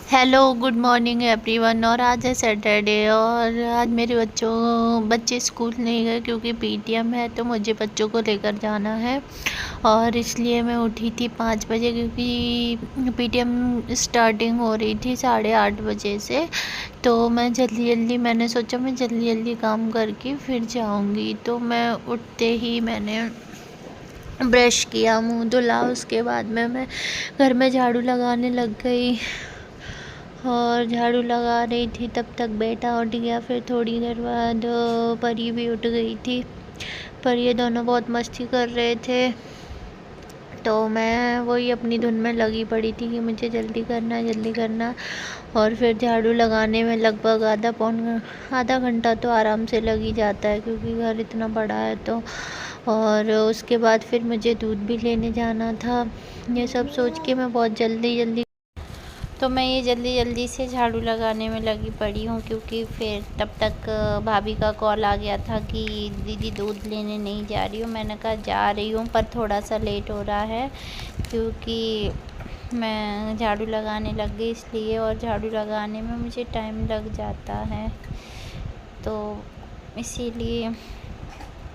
Hello good morning everyone. और आज है सैटरडे और आज मेरे बच्चे स्कूल नहीं गए क्योंकि पीटीएम है, तो मुझे बच्चों को लेकर जाना है। और इसलिए मैं उठी थी 5 बजे क्योंकि पीटीएम स्टार्टिंग हो रही थी 8:30 बजे से। तो मैंने सोचा मैं जल्दी जल्दी काम करके फिर जाऊंगी। तो मैं उठते ही मैंने ब्रश किया, मुंह धुला, उसके बाद में मैं घर में झाड़ू लगाने लग गई। और झाड़ू लगा रही थी तब तक बेटा उठ गया। फिर थोड़ी देर बाद परी भी उठ गई थी, पर ये दोनों बहुत मस्ती कर रहे थे। तो मैं वही अपनी धुन में लगी पड़ी थी कि मुझे जल्दी करना है, जल्दी करना। और फिर झाड़ू लगाने में लगभग आधा घंटा तो आराम से लग ही जाता है क्योंकि घर इतना बड़ा है। तो और उसके बाद फिर मुझे दूध भी लेने जाना था। ये सब सोच के मैं बहुत जल्दी जल्दी से झाड़ू लगाने में लगी पड़ी हूँ क्योंकि फिर तब तक भाभी का कॉल आ गया था कि दीदी दूध लेने नहीं जा रही हूँ। मैंने कहा जा रही हूँ पर थोड़ा सा लेट हो रहा है क्योंकि मैं झाड़ू लगाने लग गई इसलिए, और झाड़ू लगाने में मुझे टाइम लग जाता है, तो इसीलिए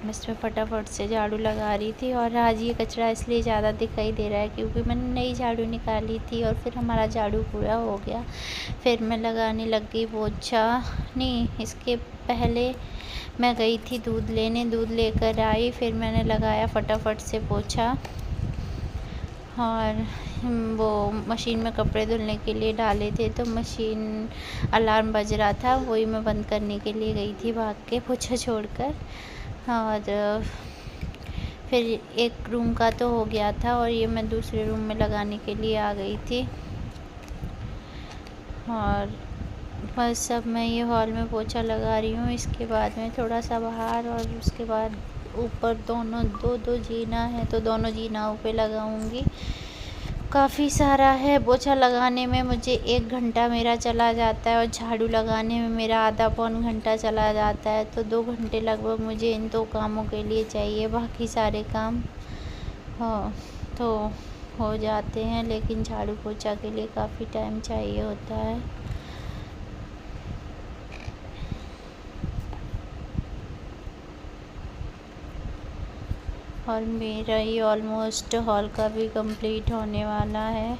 बस मैं फटाफट से झाड़ू लगा रही थी। और आज ये कचरा इसलिए ज़्यादा दिखाई दे रहा है क्योंकि मैंने नई झाड़ू निकाली थी और फिर हमारा झाड़ू पूरा हो गया। फिर मैं लगाने लग गई पोछा। नहीं, इसके पहले मैं गई थी दूध लेने, दूध लेकर आई, फिर मैंने लगाया फटाफट से पोछा। और वो मशीन में कपड़े धुलने के लिए डाले थे तो मशीन अलार्म बज रहा था, वही मैं बंद करने के लिए गई थी भाग के पोछा छोड़कर। और फिर एक रूम का तो हो गया था और ये मैं दूसरे रूम में लगाने के लिए आ गई थी। और बस अब मैं ये हॉल में पोछा लगा रही हूँ, इसके बाद में थोड़ा सा बाहर, और उसके बाद ऊपर दो जीना है तो दोनों जीनाओं पे लगाऊंगी। काफ़ी सारा है, पोछा लगाने में मुझे 1 घंटा मेरा चला जाता है और झाड़ू लगाने में मेरा आधा पौन घंटा चला जाता है। तो 2 घंटे लगभग मुझे इन 2 कामों के लिए चाहिए। बाकी सारे काम हाँ तो हो जाते हैं, लेकिन झाड़ू पोछा के लिए काफ़ी टाइम चाहिए होता है। और मेरा ये ऑलमोस्ट हॉल का भी कंप्लीट होने वाला है।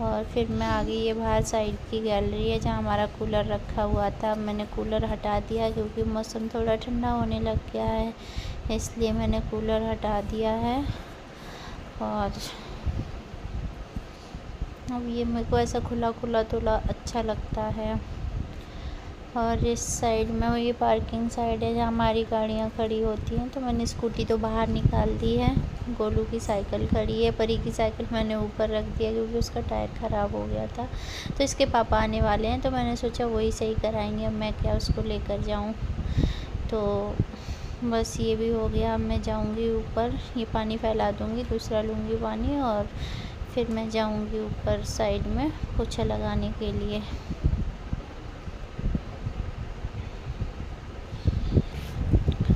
और फिर मैं आ गई, ये बाहर साइड की गैलरी है जहाँ हमारा कूलर रखा हुआ था। मैंने कूलर हटा दिया क्योंकि मौसम थोड़ा ठंडा होने लग गया है, इसलिए मैंने कूलर हटा दिया है। और अब ये मेरे को ऐसा खुला खुला थोड़ा अच्छा लगता है। और इस साइड में ये पार्किंग साइड है जहाँ हमारी गाड़ियाँ खड़ी होती हैं। तो मैंने स्कूटी तो बाहर निकाल दी है, गोलू की साइकिल खड़ी है, परी की साइकिल मैंने ऊपर रख दिया क्योंकि उसका टायर ख़राब हो गया था। तो इसके पापा आने वाले हैं तो मैंने सोचा वही सही कराएंगे, अब मैं क्या उसको लेकर जाऊँ। तो बस ये भी हो गया। अब मैं जाऊँगी ऊपर, ये पानी फैला दूँगी, दूसरा लूँगी पानी, और फिर मैं जाऊँगी ऊपर साइड में पोछा लगाने के लिए।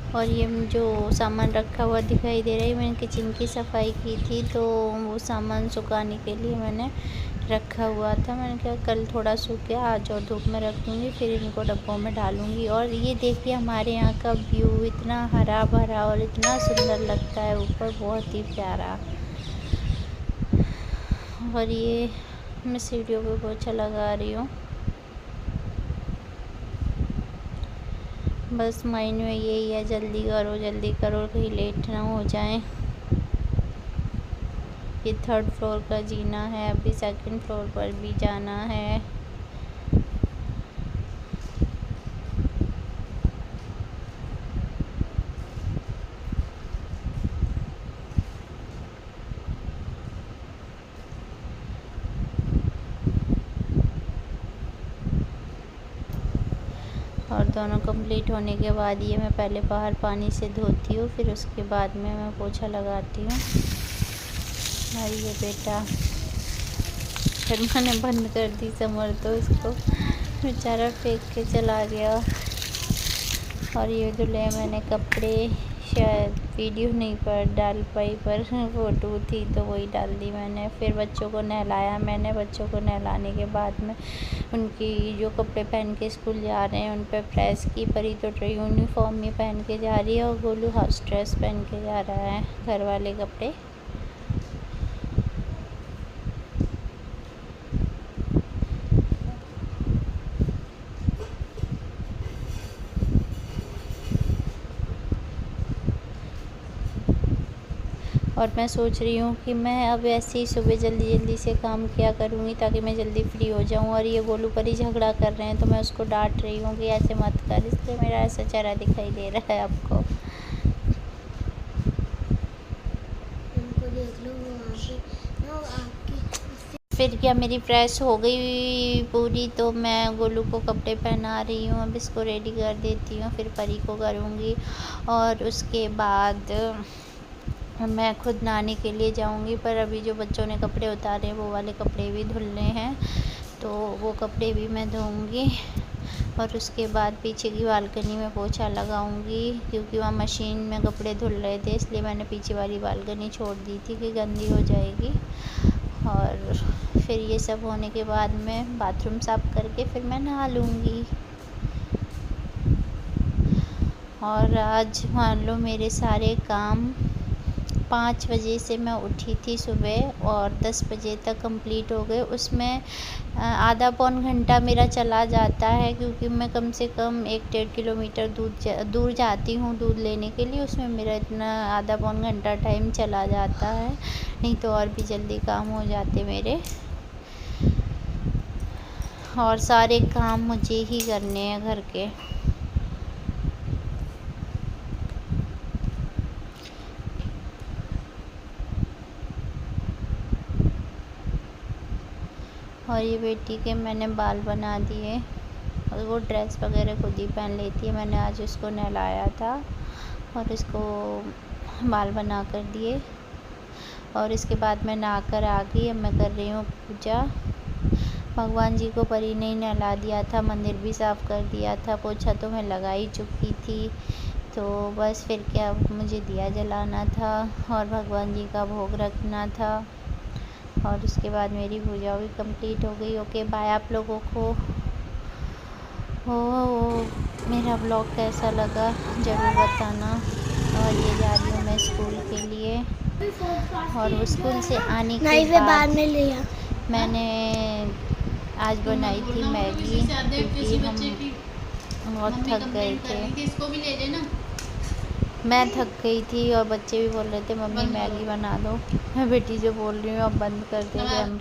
और ये जो सामान रखा हुआ दिखाई दे रहा है, मैंने किचन की सफाई की थी तो वो सामान सुखाने के लिए मैंने रखा हुआ था। मैंने कहा कल थोड़ा सूख गया, आज और धूप में रख दूँगी, फिर इनको डब्बों में डालूँगी। और ये देखिए हमारे यहाँ का व्यू इतना हरा भरा और इतना सुंदर लगता है ऊपर, बहुत ही प्यारा। और ये मैं सीढ़ियों पे पोछा लगा रही हूँ। बस माइंड में यही है, जल्दी करो कहीं लेट ना हो जाए। ये 3rd फ्लोर का जीना है, अभी 2nd फ्लोर पर भी जाना है। और दोनों कंप्लीट होने के बाद ये मैं पहले बाहर पानी से धोती हूँ, फिर उसके बाद में मैं पोछा लगाती हूँ। और ये बेटा, फिर मैंने बंद कर दी समर तो इसको, बेचारा फेंक के चला गया। और ये धुले मैंने कपड़े, शायद वीडियो नहीं पर डाल पाई, पर फ़ोटो थी तो वही डाल दी मैंने। फिर बच्चों को नहलाया मैंने। बच्चों को नहलाने के बाद में उनकी जो कपड़े पहन के स्कूल जा रहे हैं उन पर प्रेस की। परी तो यूनिफॉर्म ही पहन के जा रही है और गोलू हाउस ड्रेस पहन के जा रहा है, घर वाले कपड़े। और मैं सोच रही हूँ कि मैं अब ऐसे ही सुबह जल्दी जल्दी से काम किया करूँगी ताकि मैं जल्दी फ्री हो जाऊँ। और ये गोलू परी झगड़ा कर रहे हैं तो मैं उसको डांट रही हूँ कि ऐसे मत कर, इसलिए मेरा ऐसा चेहरा दिखाई दे रहा है आपको। देख लो फिर क्या, मेरी प्रेस हो गई पूरी, तो मैं गोलू को कपड़े पहना रही हूँ। अब इसको रेडी कर देती हूँ, फिर परी को करूँगी और उसके बाद मैं खुद नहाने के लिए जाऊंगी। पर अभी जो बच्चों ने कपड़े उतारे वो वाले कपड़े भी धुलने हैं, तो वो कपड़े भी मैं धोऊंगी। और उसके बाद पीछे की बालकनी में पोछा लगाऊंगी, क्योंकि वहाँ मशीन में कपड़े धुल रहे थे, इसलिए मैंने पीछे वाली बालकनी छोड़ दी थी कि गंदी हो जाएगी। और फिर ये सब होने के बाद में बाथरूम साफ़ करके फिर मैं नहा लूँगी। और आज मान लो मेरे सारे काम 5 बजे से मैं उठी थी सुबह और 10 बजे तक कंप्लीट हो गए। उसमें आधा पौन घंटा मेरा चला जाता है, क्योंकि मैं कम से कम 1-1.5 किलोमीटर दूर जाती हूँ दूध लेने के लिए। उसमें मेरा इतना आधा पौन घंटा टाइम चला जाता है, नहीं तो और भी जल्दी काम हो जाते मेरे। और सारे काम मुझे ही करने हैं घर के। और ये बेटी के मैंने बाल बना दिए, और वो ड्रेस वगैरह खुद ही पहन लेती है। मैंने आज उसको नहलाया था और इसको बाल बना कर दिए। और इसके बाद मैं नहा कर आ गई। अब मैं कर रही हूँ पूजा। भगवान जी को परी ने नहला दिया था, मंदिर भी साफ़ कर दिया था, पोछा तो मैं लगा ही चुकी थी। तो बस फिर क्या, मुझे दिया जलाना था और भगवान जी का भोग रखना था। और उसके बाद मेरी पूजा भी कंप्लीट हो गई। ओके बाय आप लोगों को। मेरा ब्लॉग कैसा लगा ज़रूर बताना। और ये जा रही हूँ मैं स्कूल के लिए। और वो स्कूल से आने के बाद मैंने आज बनाई थी मैगी, क्योंकि हम बहुत थक गए थे। मैं थक गई थी और बच्चे भी बोल रहे थे मम्मी मैगी बना दो। मैं बेटी जो बोल रही हूँ अब बंद कर दे कैमरा।